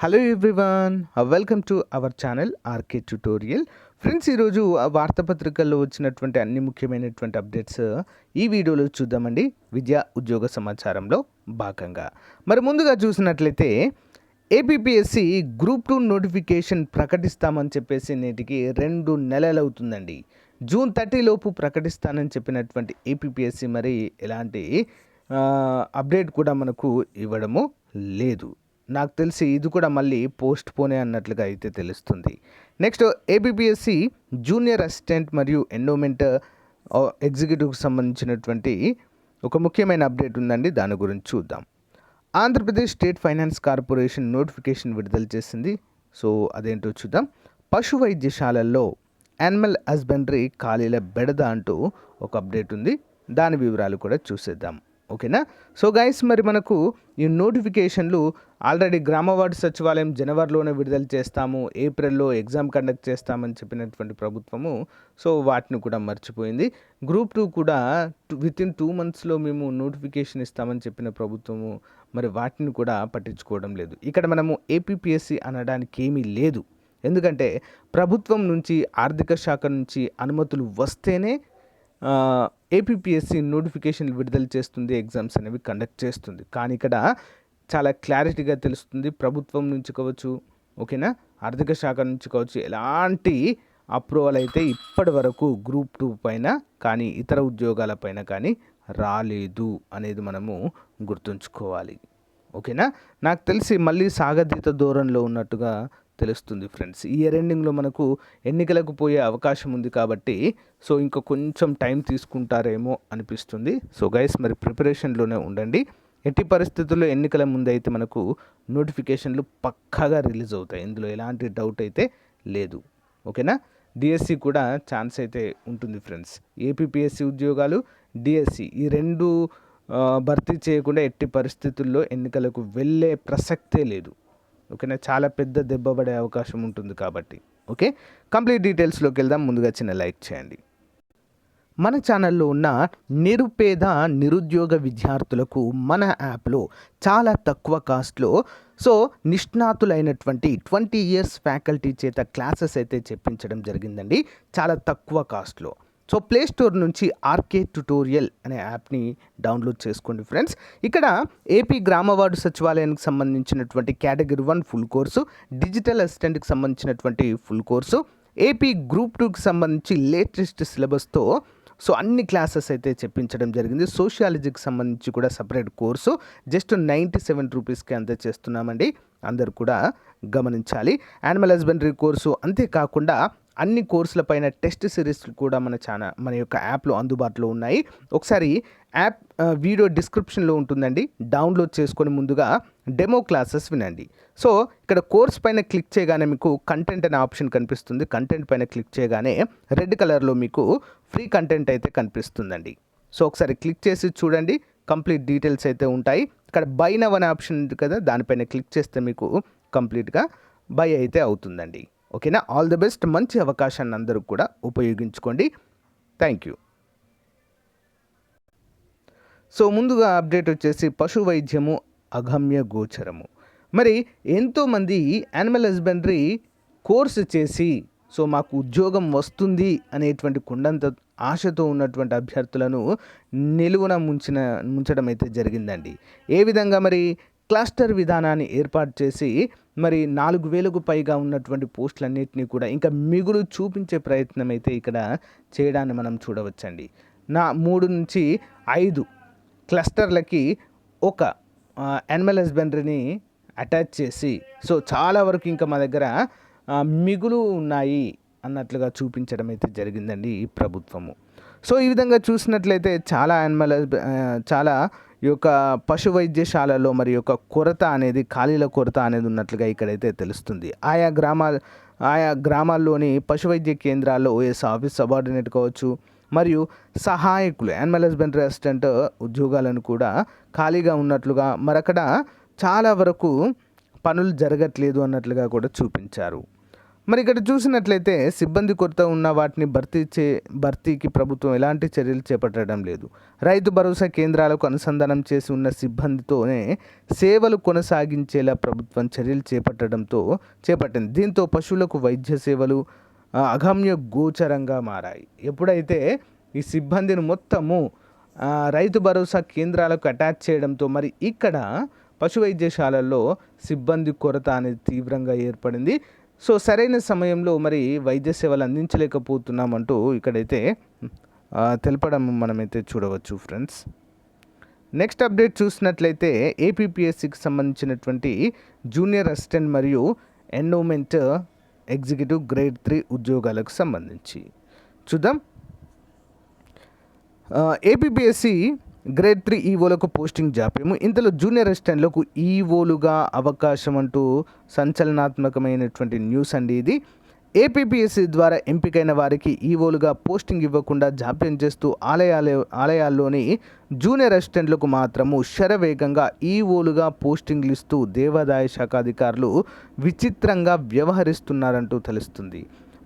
Hello everyone, welcome to our channel RK tutorial. Friends, ఈరోజు వార్తాపత్రికల్లో వచ్చినటువంటి అన్ని ముఖ్యమైనటువంటి అప్డేట్స్ ఈ వీడియోలో చూద్దామండి. విద్యా ఉద్యోగ సమాచారంలో భాగంగా మరి ముందుగా చూసినట్లయితే ఏపీఎస్సి గ్రూప్ 2 నోటిఫికేషన్ ప్రకటిస్తామని చెప్పేసి నేటికి 2 నెలలు అవుతుందండి. జూన్ 30 లోపు ప్రకటిస్తానని చెప్పినటువంటి ఏపీఎస్సి మరి ఎలాంటి అప్డేట్ కూడా మనకు ఇవ్వడము లేదు. నాకు తెలిసి ఇది కూడా మళ్ళీ పోస్ట్ పోనే అన్నట్లుగా అయితే తెలుస్తుంది. నెక్స్ట్, ఏపీఎస్సి జూనియర్ అసిస్టెంట్ మరియు ఎండోమెంట్ ఎగ్జిక్యూటివ్కి సంబంధించినటువంటి ఒక ముఖ్యమైన అప్డేట్ ఉందండి. దాని గురించి చూద్దాం. Andhra Pradesh state finance corporation notification విడుదల చేసింది. సో అదేంటో చూద్దాం. పశు వైద్యశాలల్లో యానిమల్ హస్బెండరీ ఖాళీల బెడద అంటూ ఒక అప్డేట్ ఉంది. దాని వివరాలు కూడా చూసేద్దాం. ఓకేనా? సో గైస్, మరి మనకు ఈ నోటిఫికేషన్లు ఆల్రెడీ గ్రామ వార్డు సచివాలయం జనవరిలోనే విడుదల చేస్తాము, ఏప్రిల్లో ఎగ్జామ్ కండక్ట్ చేస్తామని చెప్పినటువంటి ప్రభుత్వము సో వాటిని కూడా మర్చిపోయింది. గ్రూప్ 2 కూడా వితిన్ 2 monthsలో మేము నోటిఫికేషన్ ఇస్తామని చెప్పిన ప్రభుత్వము మరి వాటిని కూడా పట్టించుకోవడం లేదు. ఇక్కడ మనము ఏపీఎస్సి అనడానికి ఏమీ లేదు. ఎందుకంటే ప్రభుత్వం నుంచి, ఆర్థిక శాఖ నుంచి అనుమతులు వస్తేనే ఏపీఎస్సి నోటిఫికేషన్లు విడుదల చేస్తుంది, ఎగ్జామ్స్ అనేవి కండక్ట్ చేస్తుంది. కానీ ఇక్కడ చాలా క్లారిటీగా తెలుస్తుంది, ప్రభుత్వం నుంచి కావచ్చు, ఓకేనా, ఆర్థిక శాఖ నుంచి కావచ్చు, ఎలాంటి అప్రూవల్ అయితే ఇప్పటి వరకు గ్రూప్ 2 పైన కానీ ఇతర ఉద్యోగాల పైన కానీ రాలేదు అనేది మనము గుర్తుంచుకోవాలి. ఓకేనా? నాకు తెలిసి మళ్ళీ సాగతీత ధోరణిలో ఉన్నట్టుగా తెలుస్తుంది ఫ్రెండ్స్. ఈ ఇయర్ ఎండింగ్లో మనకు ఎన్నికలకు పోయే అవకాశం ఉంది కాబట్టి సో ఇంకా కొంచెం టైం తీసుకుంటారేమో అనిపిస్తుంది. సో గైస్, మరి ప్రిపరేషన్లోనే ఉండండి. ఎట్టి పరిస్థితుల్లో ఎన్నికల ముందు అయితే మనకు నోటిఫికేషన్లు పక్కాగా రిలీజ్ అవుతాయి, ఇందులో ఎలాంటి డౌట్ అయితే లేదు. ఓకేనా? డిఎస్సి కూడా ఛాన్స్ అయితే ఉంటుంది ఫ్రెండ్స్. ఏపీఎస్సి ఉద్యోగాలు, డిఎస్సి ఈ రెండు భర్తీ చేయకుండా ఎట్టి పరిస్థితుల్లో ఎన్నికలకు వెళ్ళే ప్రసక్తే లేదు. ఓకేనా? చాలా పెద్ద దెబ్బ పడే అవకాశం ఉంటుంది కాబట్టి. ఓకే, కంప్లీట్ డీటెయిల్స్లోకి వెళ్దాం. ముందుగా చిన్న లైక్ చేయండి. మన ఛానల్లో ఉన్న నిరుపేద నిరుద్యోగ విద్యార్థులకు మన యాప్లో చాలా తక్కువ కాస్ట్లో సో నిష్ణాతులైనటువంటి 20 years ఫ్యాకల్టీ చేత క్లాసెస్ అయితే చెప్పించడం జరిగిందండి, చాలా తక్కువ కాస్ట్లో. సో ప్లే స్టోర్ నుంచి ఆర్కే ట్యుటోరియల్ అనే యాప్ని డౌన్లోడ్ చేసుకోండి ఫ్రెండ్స్. ఇక్కడ ఏపీ గ్రామ వార్డు సచివాలయానికి సంబంధించినటువంటి కేటగిరీ 1 ఫుల్ కోర్సు, డిజిటల్ అసిస్టెంట్కి సంబంధించినటువంటి ఫుల్ కోర్సు, ఏపీ గ్రూప్ 2కి సంబంధించి లేటెస్ట్ సిలబస్తో సో అన్ని క్లాసెస్ అయితే చెప్పించడం జరిగింది. సోషియాలజీకి సంబంధించి కూడా సపరేట్ కోర్సు జస్ట్ 97 రూపీస్కి అంతే చేస్తున్నామండి, అందరు కూడా గమనించాలి. యానిమల్ హస్బెండరీ కోర్సు, అంతేకాకుండా అన్ని కోర్సుల పైన టెస్ట్ సిరీస్లు కూడా మన యొక్క యాప్లో అందుబాటులో ఉన్నాయి. ఒకసారి యాప్ వీడియో డిస్క్రిప్షన్లో ఉంటుందండి, డౌన్లోడ్ చేసుకొని ముందుగా డెమో క్లాసెస్ వినండి. సో ఇక్కడ కోర్స్ పైన క్లిక్ చేయగానే మీకు కంటెంట్ అనే ఆప్షన్ కనిపిస్తుంది. కంటెంట్ పైన క్లిక్ చేయగానే రెడ్ కలర్లో మీకు ఫ్రీ కంటెంట్ అయితే కనిపిస్తుందండి. సో ఒకసారి క్లిక్ చేసి చూడండి, కంప్లీట్ డీటెయిల్స్ అయితే ఉంటాయి. ఇక్కడ బై నవ్ అనే ఆప్షన్ ఉంది కదా, దానిపైన క్లిక్ చేస్తే మీకు కంప్లీట్గా బై అయితే అవుతుందండి. ఓకేనా? All the best. మంచి అవకాశాన్ని అందరూ కూడా ఉపయోగించుకోండి. Thank you. సో ముందుగా అప్డేట్ వచ్చేసి పశు వైద్యము అగమ్య గోచరము. మరి ఎంతోమంది యానిమల్ హస్బెండరీ కోర్సు చేసి సో మాకు ఉద్యోగం వస్తుంది అనేటువంటి కొండంత ఆశతో ఉన్నటువంటి అభ్యర్థులను నిలువున ముంచడం అయితే జరిగిందండి. ఏ విధంగా? మరి క్లస్టర్ విధానాన్ని ఏర్పాటు చేసి మరి 4,000కు పైగా ఉన్నటువంటి పోస్టులన్నింటినీ కూడా ఇంకా మిగులు చూపించే ప్రయత్నం అయితే ఇక్కడ చేయడాన్ని మనం చూడవచ్చండి. 3 నుంచి 5 క్లస్టర్లకి ఒక యానిమల్ హస్బెండరీని అటాచ్ చేసి సో చాలా వరకు ఇంకా మా దగ్గర మిగులు ఉన్నాయి అన్నట్లుగా చూపించడం అయితే జరిగిందండి ఈ ప్రభుత్వము. సో ఈ విధంగా చూసినట్లయితే చాలా ఈ యొక్క పశు వైద్యశాలలో మరి యొక్క కొరత అనేది, ఖాళీల కొరత అనేది ఉన్నట్లుగా ఇక్కడైతే తెలుస్తుంది. ఆయా గ్రామాల్లోని పశు వైద్య కేంద్రాల్లో ఓఎస్ ఆఫీస్ సబార్డినేట్ కావచ్చు, మరియు సహాయకులు యానిమల్ హస్బెండరీ అసిస్టెంట్ ఉద్యోగాలను కూడా ఖాళీగా ఉన్నట్లుగా, మరక్కడ చాలా వరకు పనులు జరగట్లేదు అన్నట్లుగా కూడా చూపించారు. మరి ఇక్కడ చూసినట్లయితే సిబ్బంది కొరత ఉన్న వాటిని భర్తీకి ప్రభుత్వం ఎలాంటి చర్యలు చేపట్టడం లేదు. రైతు భరోసా కేంద్రాలకు అనుసంధానం చేసి ఉన్న సిబ్బందితోనే సేవలు కొనసాగించేలా ప్రభుత్వం చర్యలు చేపట్టింది. దీంతో పశువులకు వైద్య సేవలు అగమ్య గోచరంగా మారాయి. ఎప్పుడైతే ఈ సిబ్బందిని మొత్తము రైతు భరోసా కేంద్రాలకు అటాచ్ చేయడంతో మరి ఇక్కడ పశు వైద్యశాలల్లో సిబ్బంది కొరత అనేది తీవ్రంగా ఏర్పడింది. సో సరైన సమయంలో మరి వైద్య సేవలు అందించలేకపోతున్నామంటూ ఇక్కడైతే తెలపడం మనమైతే చూడవచ్చు ఫ్రెండ్స్. నెక్స్ట్ అప్డేట్ చూసినట్లయితే ఏపీపీఎస్సికి సంబంధించినటువంటి జూనియర్ అసిస్టెంట్ మరియు ఎండోమెంట్ ఎగ్జిక్యూటివ్ గ్రేడ్ 3 ఉద్యోగాలకు సంబంధించి చూద్దాం. ఏపీపీఎస్సి గ్రేడ్ 3 ఈఓలకు పోస్టింగ్ జాప్యము. ఇంతలో జూనియర్ అసిస్టెంట్లకు ఈఓలుగా అవకాశం అంటూ సంచలనాత్మకమైనటువంటి న్యూస్ అండి ఇది. ఏపీపీఎస్సి ద్వారా ఎంపికైన వారికి ఈఓలుగా పోస్టింగ్ ఇవ్వకుండా జాప్యం చేస్తూ ఆలయాల్లోని జూనియర్ అసిస్టెంట్లకు మాత్రము శరవేగంగా ఈఓలుగా పోస్టింగ్లు ఇస్తూ దేవాదాయ శాఖ అధికారులు విచిత్రంగా వ్యవహరిస్తున్నారంటూ తెలుస్తుంది.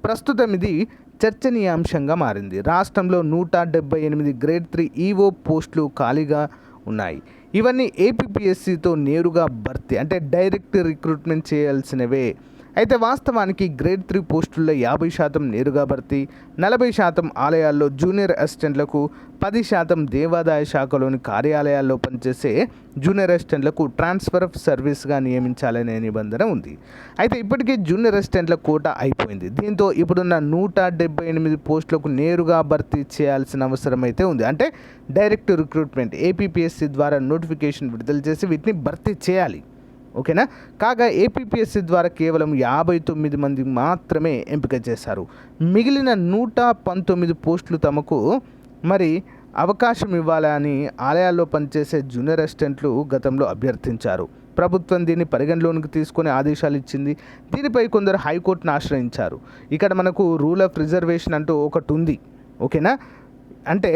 ప్రస్తుతం ఇది చర్చనీయాంశంగా మారింది. రాష్ట్రంలో 178 గ్రేడ్ 3 ఈఓ పోస్టులు ఖాళీగా ఉన్నాయి. ఇవన్నీ ఏపీపీఎస్సితో నేరుగా భర్తీ అంటే డైరెక్ట్ రిక్రూట్మెంట్ చేయాల్సినవే. అయితే వాస్తవానికి గ్రేడ్ 3 పోస్టుల్లో 50% నేరుగా భర్తీ, 40% ఆలయాల్లో జూనియర్ అసిస్టెంట్లకు, 10% దేవాదాయ శాఖలోని కార్యాలయాల్లో పనిచేసే జూనియర్ అసిస్టెంట్లకు ట్రాన్స్ఫర్ ఆఫ్ సర్వీస్గా నియమించాలనే నిబంధన ఉంది. అయితే ఇప్పటికే జూనియర్ అసిస్టెంట్ల కోటా అయిపోయింది. దీంతో ఇప్పుడున్న 178 పోస్టులకు నేరుగా భర్తీ చేయాల్సిన అవసరం అయితే ఉంది. అంటే డైరెక్ట్ రిక్రూట్మెంట్ ఏపీపీఎస్సి ద్వారా నోటిఫికేషన్ విడుదల చేసి వీటిని భర్తీ చేయాలి. ఓకేనా. కాగా ఏపీపీఎస్సి ద్వారా కేవలం 59 మంది మాత్రమే ఎంపిక చేశారు. మిగిలిన 119 పోస్టులు తమకు మరి అవకాశం ఇవ్వాలని ఆలయాల్లో పనిచేసే జూనియర్ అసిస్టెంట్లు గతంలో అభ్యర్థించారు. ప్రభుత్వం దీన్ని పరిగణలోనికి తీసుకొని ఆదేశాలు ఇచ్చింది. దీనిపై కొందరు హైకోర్టును ఆశ్రయించారు. ఇక్కడ మనకు రూల్ ఆఫ్ రిజర్వేషన్ అంటూ ఒకటి ఉంది. ఓకేనా. అంటే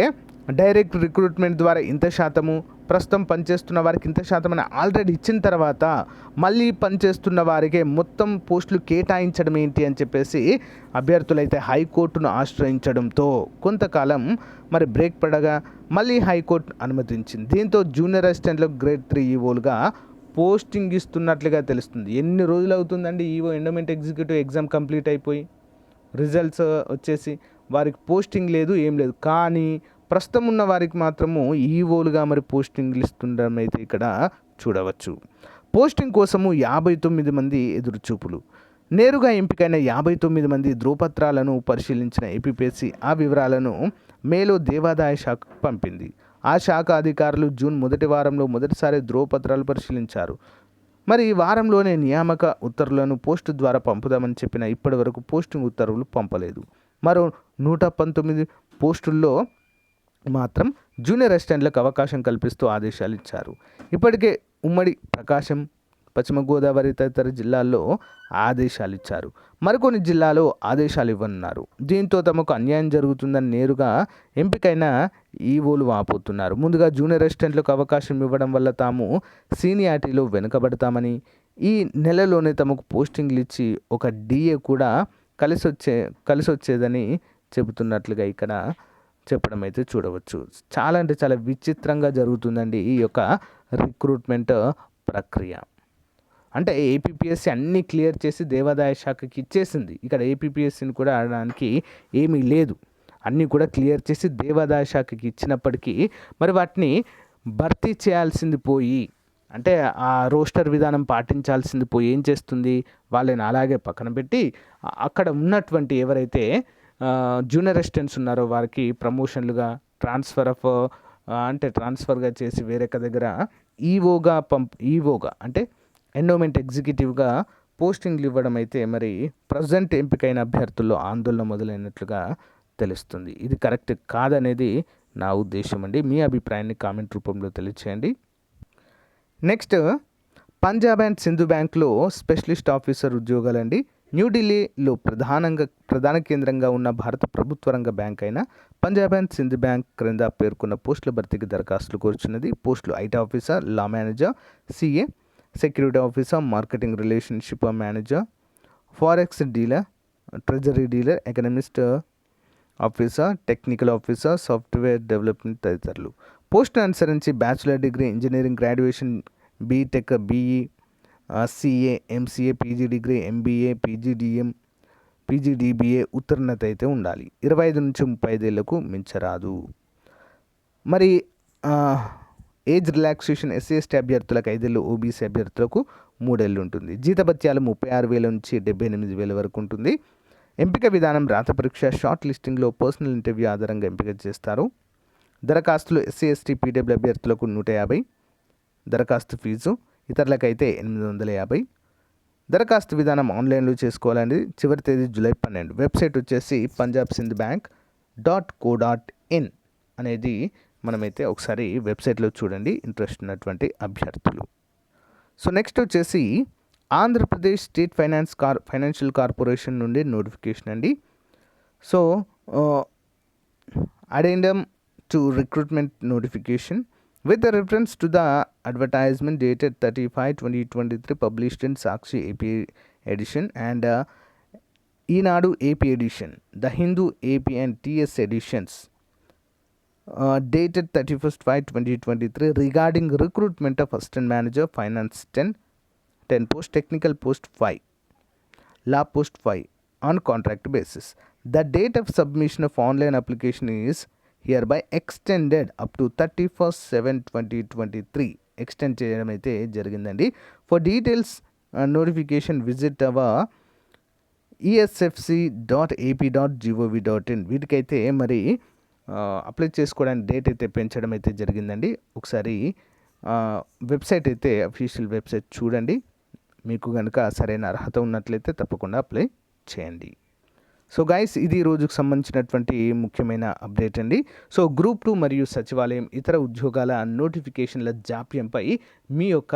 డైరెక్ట్ రిక్రూట్మెంట్ ద్వారా ఇంత శాతము, ప్రస్తుతం పనిచేస్తున్న వారికి ఇంత శాతం అని ఆల్రెడీ ఇచ్చిన తర్వాత మళ్ళీ పనిచేస్తున్న వారికే మొత్తం పోస్టులు కేటాయించడం ఏంటి అని చెప్పేసి అభ్యర్థులైతే హైకోర్టును ఆశ్రయించడంతో కొంతకాలం మరి బ్రేక్ పడగా మళ్ళీ హైకోర్టు అనుమతించింది. దీంతో జూనియర్ అసిస్టెంట్లకు గ్రేడ్ 3 ఈఓలుగా పోస్టింగ్ ఇస్తున్నట్లుగా తెలుస్తుంది. ఎన్ని రోజులు అవుతుందండి EO endowment executive exam complete అయిపోయి రిజల్ట్స్ వచ్చేసి వారికి పోస్టింగ్ లేదు, ఏం లేదు. కానీ ప్రస్తుతం ఉన్న వారికి మాత్రము ఈఓలుగా మరి పోస్టింగ్లు ఇస్తుండడం అయితే ఇక్కడ చూడవచ్చు. పోస్టింగ్ కోసము 59 మంది ఎదురుచూపులు. నేరుగా ఎంపికైన 59 మంది ధ్రువపత్రాలను పరిశీలించిన ఏపీపీఎస్సి ఆ వివరాలను మేలో దేవాదాయ శాఖకు పంపింది. ఆ శాఖ అధికారులు జూన్ మొదటి వారంలో మొదటిసారి ధ్రువపత్రాలు పరిశీలించారు. మరి ఈ వారంలోనే నియామక ఉత్తర్వులను పోస్టు ద్వారా పంపుదామని చెప్పిన ఇప్పటి వరకు పోస్టింగ్ ఉత్తర్వులు పంపలేదు. మరో 119 పోస్టుల్లో మాత్రం జూనియర్ అసిస్టెంట్లకు అవకాశం కల్పిస్తూ ఆదేశాలు ఇచ్చారు. ఇప్పటికే ఉమ్మడి ప్రకాశం, పశ్చిమ గోదావరి తదితర జిల్లాల్లో ఆదేశాలు ఇచ్చారు. మరికొన్ని జిల్లాలో ఆదేశాలు ఇవ్వనున్నారు. దీంతో తమకు అన్యాయం జరుగుతుందని నేరుగా ఎంపికైన ఈఓలు వాపోతున్నారు. ముందుగా జూనియర్ అసిస్టెంట్లకు అవకాశం ఇవ్వడం వల్ల తాము సీనియారిటీలో వెనుకబడతామని, ఈ నెలలోనే తమకు పోస్టింగ్లు ఇచ్చి ఒక డిఏ కూడా కలిసి వచ్చేదని చెబుతున్నట్లుగా ఇక్కడ చెప్పడం అయితే చూడవచ్చు. చాలా అంటే చాలా విచిత్రంగా జరుగుతుందండి ఈ యొక్క రిక్రూట్మెంట్ ప్రక్రియ. అంటే ఏపీపీఎస్సి అన్నీ క్లియర్ చేసి దేవాదాయ శాఖకి ఇచ్చేసింది. ఇక్కడ ఏపీపీఎస్సిని కూడా ఆడడానికి ఏమీ లేదు. అన్నీ కూడా క్లియర్ చేసి దేవాదాయ శాఖకి ఇచ్చినప్పటికీ మరి వాటిని భర్తీ చేయాల్సింది పోయి, అంటే ఆ రోస్టర్ విధానం పాటించాల్సింది పోయి ఏం చేస్తుంది, వాళ్ళని అలాగే పక్కన పెట్టి అక్కడ ఉన్నటువంటి ఎవరైతే జూనియర్ అసిస్టెంట్స్ ఉన్నారో వారికి ప్రమోషన్లుగా ట్రాన్స్ఫర్గా చేసి వేరే దగ్గర ఈఓగా అంటే ఎండోమెంట్ ఎగ్జిక్యూటివ్గా పోస్టింగ్లు ఇవ్వడం అయితే మరి ప్రజెంట్ ఎంపికైన అభ్యర్థుల్లో ఆందోళన మొదలైనట్లుగా తెలుస్తుంది. ఇది కరెక్ట్ కాదనేది నా ఉద్దేశం అండి. మీ అభిప్రాయాన్ని కామెంట్ రూపంలో తెలియచేయండి. నెక్స్ట్, పంజాబ్ అండ్ సింధు బ్యాంక్లో స్పెషలిస్ట్ ఆఫీసర్ ఉద్యోగాలండి. న్యూఢిల్లీలో ప్రధాన కేంద్రంగా ఉన్న భారత ప్రభుత్వ రంగ బ్యాంక్ అయిన పంజాబ్ అండ్ సింధ్ బ్యాంక్ క్రింద పేర్కొన్న పోస్టుల భర్తీకి దరఖాస్తులు కోరుచున్నది. పోస్టులు IT officer, law manager, CA, security officer, marketing relationship manager, forex dealer, treasury dealer, economist officer, technical officer, software development తదితరులు. పోస్ట్ అనుసరించి bachelor degree, engineering graduation, BTech, BE, CA, MCA, PG degree, MBA, PGDM, PGDBA ఉత్తీర్ణత అయితే ఉండాలి. 25 నుంచి 35 ఏళ్లకు మించరాదు. మరి age relaxation SC ST అభ్యర్థులకు 5 ఏళ్ళు, ఓబీసీ అభ్యర్థులకు 3 ఏళ్ళు ఉంటుంది. జీతభత్యాలు 36,000 నుంచి 78,000 వరకు ఉంటుంది. ఎంపిక విధానం రాత పరీక్ష, షార్ట్ లిస్టింగ్లో పర్సనల్ ఇంటర్వ్యూ ఆధారంగా ఎంపిక చేస్తారు. దరఖాస్తులు ఎస్సీ ఎస్టీ పీడబ్ల్యూ అభ్యర్థులకు 150 దరఖాస్తు ఫీజు, ఇతరులకైతే 850. దరఖాస్తు విధానం ఆన్లైన్లో చేసుకోవాలండి. చివరి తేదీ జూలై 12. వెబ్సైట్ వచ్చేసి punjabsindhbank.co.in అనేది మనమైతే ఒకసారి వెబ్సైట్లో చూడండి ఇంట్రెస్ట్ ఉన్నటువంటి అభ్యర్థులు. సో నెక్స్ట్ వచ్చేసి ఆంధ్రప్రదేశ్ స్టేట్ ఫైనాన్షియల్ కార్పొరేషన్ నుండి నోటిఫికేషన్ అండి. So addendum to recruitment notification with reference to the advertisement dated 35/2023 published in Sakshi AP edition and Eenadu AP edition, the Hindu AP and TS editions dated 31/5/2023 regarding recruitment of assistant manager finance 10 post, technical post 5, law post 5 on contract basis. The date of submission of online application is hereby extended up to 31/7/2023 extend చేయడం అయితే జరిగిందండి. For details notification visit our APSFC.AP.gov.in. వీటికైతే మరి apply చేసుకోవడానికి date అయితే పెంచడం అయితే జరిగిందండి. ఒకసారి వెబ్సైట్ అయితే అఫీషియల్ వెబ్సైట్ చూడండి. మీకు కనుక సరైన అర్హత ఉన్నట్లయితే తప్పకుండా అప్లై చేయండి. సో గైస్, ఇది రోజుకు సంబంధించినటువంటి ముఖ్యమైన అప్డేట్ అండి. సో గ్రూప్ 2 మరియు సచివాలయం ఇతర ఉద్యోగాల నోటిఫికేషన్ల జాప్యంపై మీ యొక్క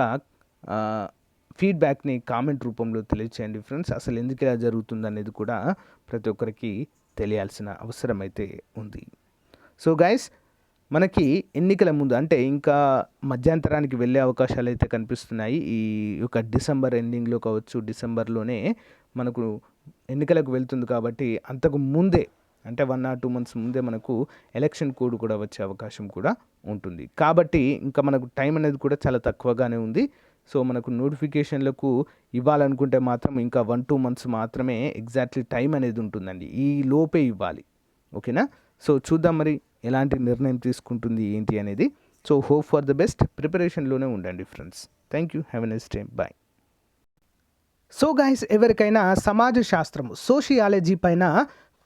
ఫీడ్బ్యాక్ని కామెంట్ రూపంలో తెలియచేయండి ఫ్రెండ్స్. అసలు ఎందుకు ఇలా జరుగుతుంది అనేది కూడా ప్రతి ఒక్కరికి తెలియాల్సిన అవసరం అయితే ఉంది. సో గైస్, మనకి ఎన్నికల ముందు అంటే ఇంకా మధ్యాంతరానికి వెళ్ళే అవకాశాలు అయితే కనిపిస్తున్నాయి. ఈ యొక్క డిసెంబర్ ఎండింగ్లో కావచ్చు, డిసెంబర్లోనే మనకు ఎన్నికలకు వెళ్తుంది కాబట్టి అంతకు ముందే అంటే 1 or 2 months ముందే మనకు ఎలక్షన్ కోడ్ కూడా వచ్చే అవకాశం కూడా ఉంటుంది. కాబట్టి ఇంకా మనకు టైం అనేది కూడా చాలా తక్కువగానే ఉంది. సో మనకు నోటిఫికేషన్లకు ఇవ్వాలనుకుంటే మాత్రం ఇంకా 1-2 months మాత్రమే ఎగ్జాక్ట్లీ టైం అనేది ఉంటుందండి. ఈ లోపే ఇవ్వాలి. ఓకేనా? సో చూద్దాం మరి ఎలాంటి నిర్ణయం తీసుకుంటుంది ఏంటి అనేది. So hope for the best, ప్రిపరేషన్లోనే ఉండండి friends. Thank you, have a nice day, bye. So guys, ఎవరికైనా సమాజ శాస్త్రం సోషియాలజీ పైన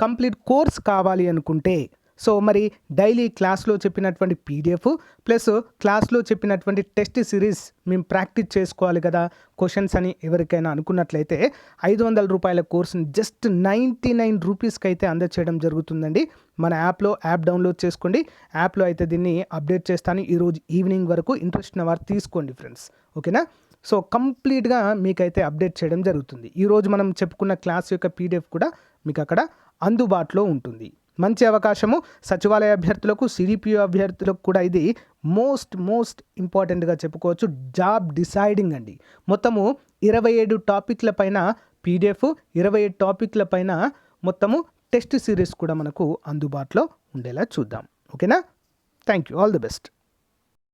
కంప్లీట్ కోర్స్ కావాలి అనుకుంటే సో మరి డైలీ క్లాస్లో చెప్పినటువంటి పీడిఎఫ్ ప్లస్ క్లాస్లో చెప్పినటువంటి టెస్ట్ సిరీస్ మేము ప్రాక్టీస్ చేసుకోవాలి కదా క్వశ్చన్స్ అని ఎవరికైనా అనుకున్నట్లయితే 500 రూపాయల కోర్సుని జస్ట్ 99 రూపీస్కి అయితే అందచేయడం జరుగుతుందండి. మన యాప్ డౌన్లోడ్ చేసుకోండి. యాప్లో అయితే దీన్ని అప్డేట్ చేస్తాను. ఈరోజు ఈవినింగ్ వరకు ఇంట్రెస్ట్ ఉన్న వారు తీసుకోండి ఫ్రెండ్స్. ఓకేనా? సో కంప్లీట్గా మీకైతే అప్డేట్ చేయడం జరుగుతుంది. ఈరోజు మనం చెప్పుకున్న క్లాస్ యొక్క పీడిఎఫ్ కూడా మీకు అక్కడ అందుబాటులో ఉంటుంది. మంచి అవకాశము సచివాలయ అభ్యర్థులకు, సిడిపిఓ అభ్యర్థులకు కూడా ఇది మోస్ట్ ఇంపార్టెంట్గా చెప్పుకోవచ్చు. జాబ్ డిసైడింగ్ అండి. మొత్తము 27 టాపిక్ల పైన పీడిఎఫ్, 27 టాపిక్ల పైన మొత్తము టెస్ట్ సిరీస్ కూడా మనకు అందుబాటులో ఉండేలా చూద్దాం. ఓకేనా? Thank you, all the best.